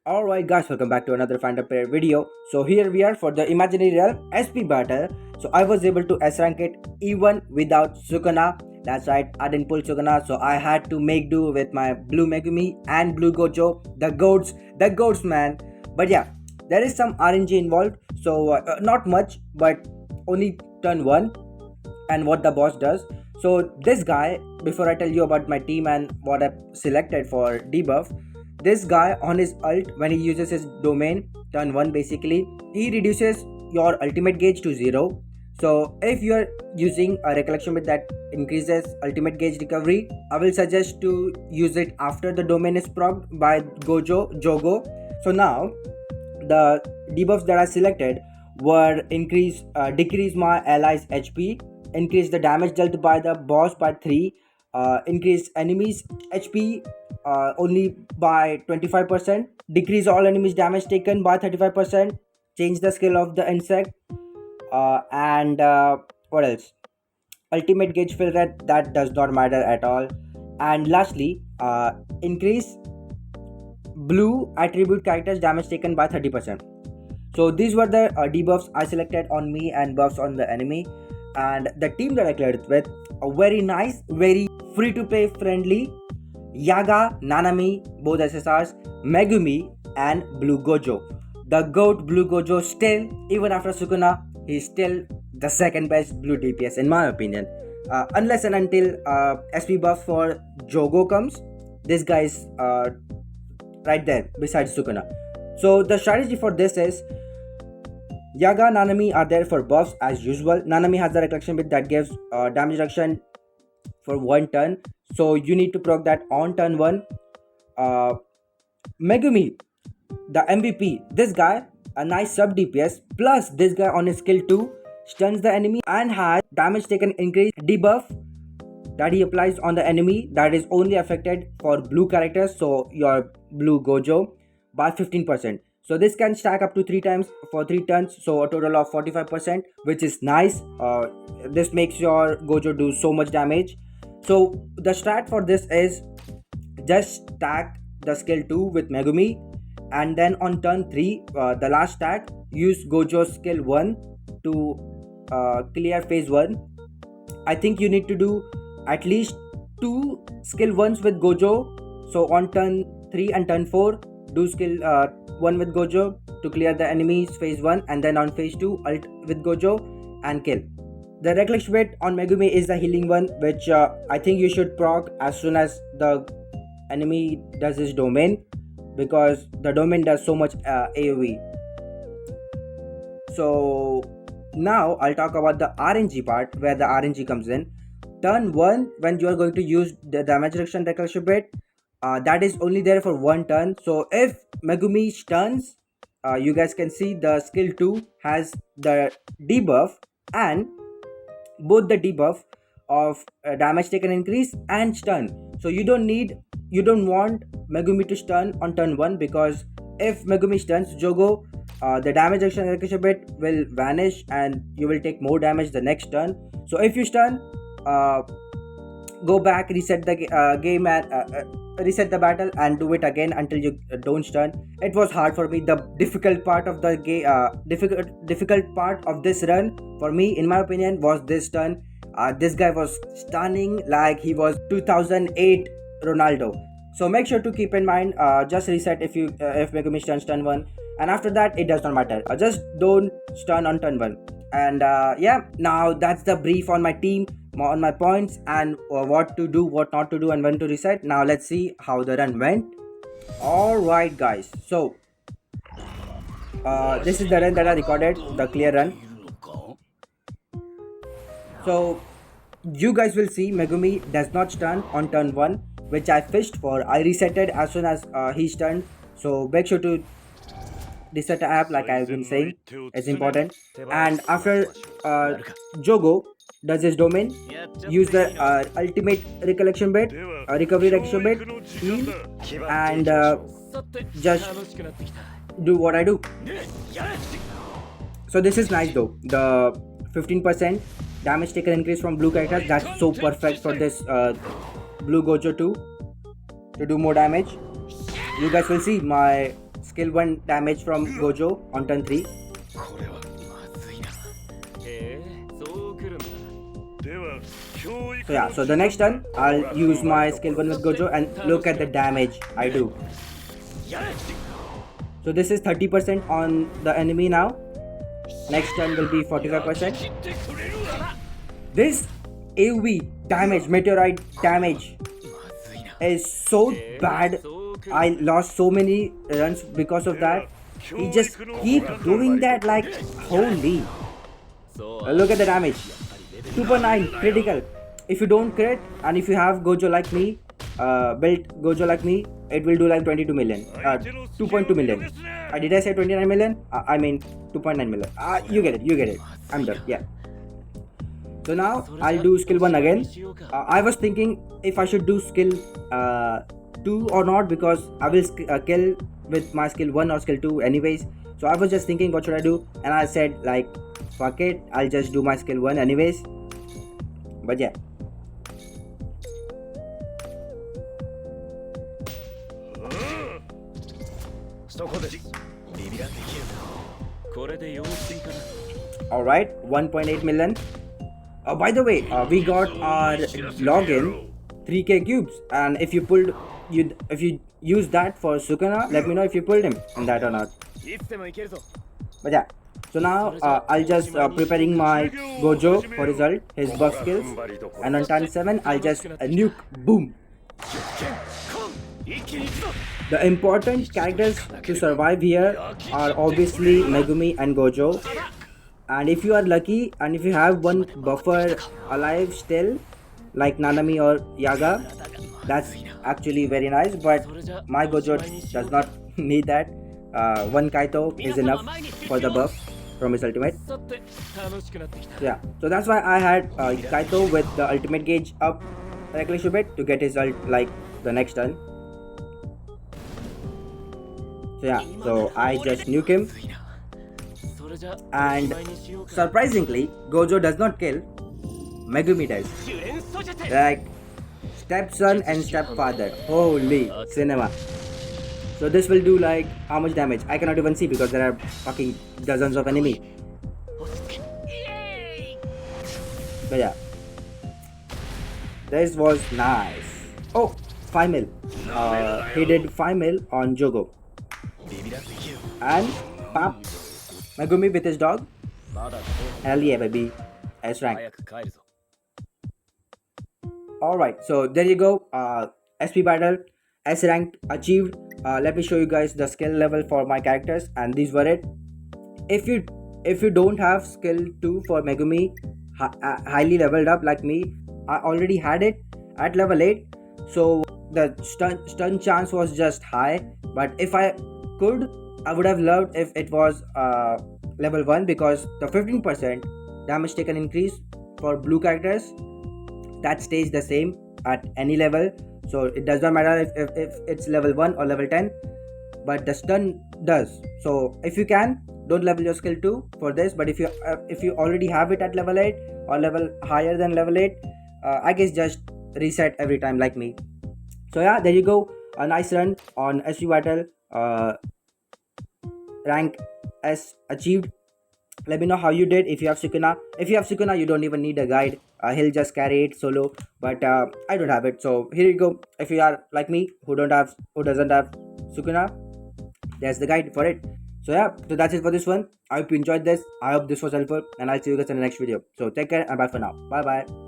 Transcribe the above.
Alright guys, welcome back to another Phantom Player video. So here we are for the Imaginary Realm SP battle. So I was able to S rank it even without Sukuna. That's right, I didn't pull Sukuna, so I had to make do with my blue Megumi and blue Gojo. The goats man. But yeah, there is some RNG involved. So not much, but only turn 1 and what the boss does. So this guy, before I tell you about my team and what I selected for debuff, this guy on his ult, when he uses his domain, turn 1 basically, he reduces your ultimate gauge to 0. So if you are using a recollection bit that increases ultimate gauge recovery, I will suggest to use it after the domain is procced by JOGO. So now the debuffs that I selected were decrease my allies HP, increase the damage dealt by the boss by 3, increase enemies HP only by 25%, decrease all enemies damage taken by 35%, change the skill of the insect, and what else? Ultimate gauge fill rate, that does not matter at all. And lastly, increase blue attribute characters damage taken by 30%. So these were the debuffs I selected on me and buffs on the enemy. And the team that I cleared it with, a very nice, very free to play friendly Yaga, Nanami, both SSRs, Megumi and Blue Gojo. The GOAT Blue Gojo still, even after Sukuna, he's still the second best blue DPS in my opinion. Unless and until SP buff for JOGO comes, this guy is right there besides Sukuna. So the strategy for this is Yaga, Nanami are there for buffs as usual. Nanami has the recollection bit that gives damage reduction for 1 turn. So you need to proc that on turn 1. Megumi, the MVP, this guy, a nice sub DPS. Plus this guy on his skill 2 stuns the enemy and has damage taken increase debuff that he applies on the enemy that is only affected for blue characters. So your blue Gojo by 15%. So this can stack up to 3 times for 3 turns, so a total of 45%, which is nice. This makes your Gojo do so much damage. So the strat for this is just stack the skill 2 with Megumi, and then on turn 3, the last stack, use Gojo's skill 1 to clear phase 1. I think you need to do at least 2 skill 1s with Gojo. So on turn 3 and turn 4, do skill 1 with Gojo to clear the enemy's phase 1, and then on phase 2 ult with Gojo and kill. The recollection bit on Megumi is the healing one, which I think you should proc as soon as the enemy does his domain, because the domain does so much AoE. So now I'll talk about the RNG part, where the RNG comes in. Turn 1, when you are going to use the damage reduction recollection bit, that is only there for 1 turn. So if Megumi stuns, you guys can see the skill 2 has the debuff and both the debuff of damage taken increase and stun. So you don't want Megumi to stun on turn 1, because if Megumi stuns JOGO, the damage reduction bit will vanish and you will take more damage the next turn. So if you stun, go back, reset the game and reset the battle and do it again until you don't stun. It was hard for me. The difficult part of the game, difficult part of this run for me, in my opinion, was this stun. This guy was stunning like he was 2008 Ronaldo. So make sure to keep in mind, just reset if Megumi stuns turn 1, and after that it does not matter. Just don't stun on turn 1. And yeah, now that's the brief on my team, on my points, and what to do, what not to do, and when to reset. Now let's see how the run went. Alright guys, so this is the run that I recorded, the clear run. So you guys will see Megumi does not stun on turn 1, which I fished for. I resetted as soon as he stunned. So make sure to reset the app, like I've been saying, it's important. And after JOGO does his domain, use the ultimate recollection bit, recovery recollection bit, heal, and just do what I do. So this is nice though, the 15% damage taken increase from blue characters. That's so perfect for this blue Gojo 2 to do more damage. You guys will see my skill 1 damage from Gojo on turn 3. So yeah, so the next turn I'll use my skill 1 with Gojo and look at the damage I do. So this is 30% on the enemy now. Next turn will be 45%. This AoE damage, meteorite damage is so bad. I lost so many runs because of that. He just keep doing that like holy. Look at the damage. 2.9 critical. If you don't crit and if you have Gojo like me, built Gojo like me, it will do like 22 million. 2.2 million. Did I say 29 million? I mean 2.9 million. You get it. I'm done. Yeah. So now I'll do skill 1 again. I was thinking if I should do skill 2 or not, because I will kill with my skill 1 or skill 2 anyways. So I was just thinking what should I do, and I said like fuck it, I'll just do my skill 1 anyways. But yeah. Alright, 1.8 million. By the way, we got our login 3k cubes, and if you use that for Sukuna, let me know if you pulled him in that or not. But yeah, so now I'll just preparing my Gojo for his ult, his buff skills, and on turn 7 I'll just nuke, boom. The important characters to survive here are obviously Megumi and Gojo. And if you are lucky and if you have one buffer alive still, like Nanami or Yaga, that's actually very nice. But my Gojo does not need that. One Kaito is enough for the buff from his ultimate. Yeah, so that's why I had Kaito with the ultimate gauge up like a little bit to get his ult like the next turn. So yeah, so I just nuke him. And surprisingly, Gojo does not kill, Megumi does. Like stepson and stepfather. Holy cinema. So this will do like how much damage? I cannot even see because there are fucking dozens of enemies. But yeah, this was nice. Oh, 5 mil. He did 5 mil on JOGO. And pop, Megumi with his dog. Hell yeah, baby. S rank. Alright, so there you go. SP battle, S rank achieved. Let me show you guys the skill level for my characters, and these were it. If you don't have skill 2 for Megumi, highly leveled up like me, I already had it at level 8. So the stun chance was just high. But if I could, I would have loved if it was level 1, because the 15% damage taken increase for blue characters, that stays the same at any level. So it does not matter if it's level 1 or level 10, but the stun does. So if you can, don't level your skill 2 for this, but if you already have it at level 8 or level higher than level 8, I guess just reset every time like me. So yeah, there you go, a nice run on SP battle, rank S achieved. Let me know how you did. If you have Sukuna, you don't even need a guide. He'll just carry it solo. But I don't have it. So here you go. If you are like me, who doesn't have Sukuna, there's the guide for it. So yeah, so that's it for this one. I hope you enjoyed this. I hope this was helpful, and I'll see you guys in the next video. So take care and bye for now. Bye bye.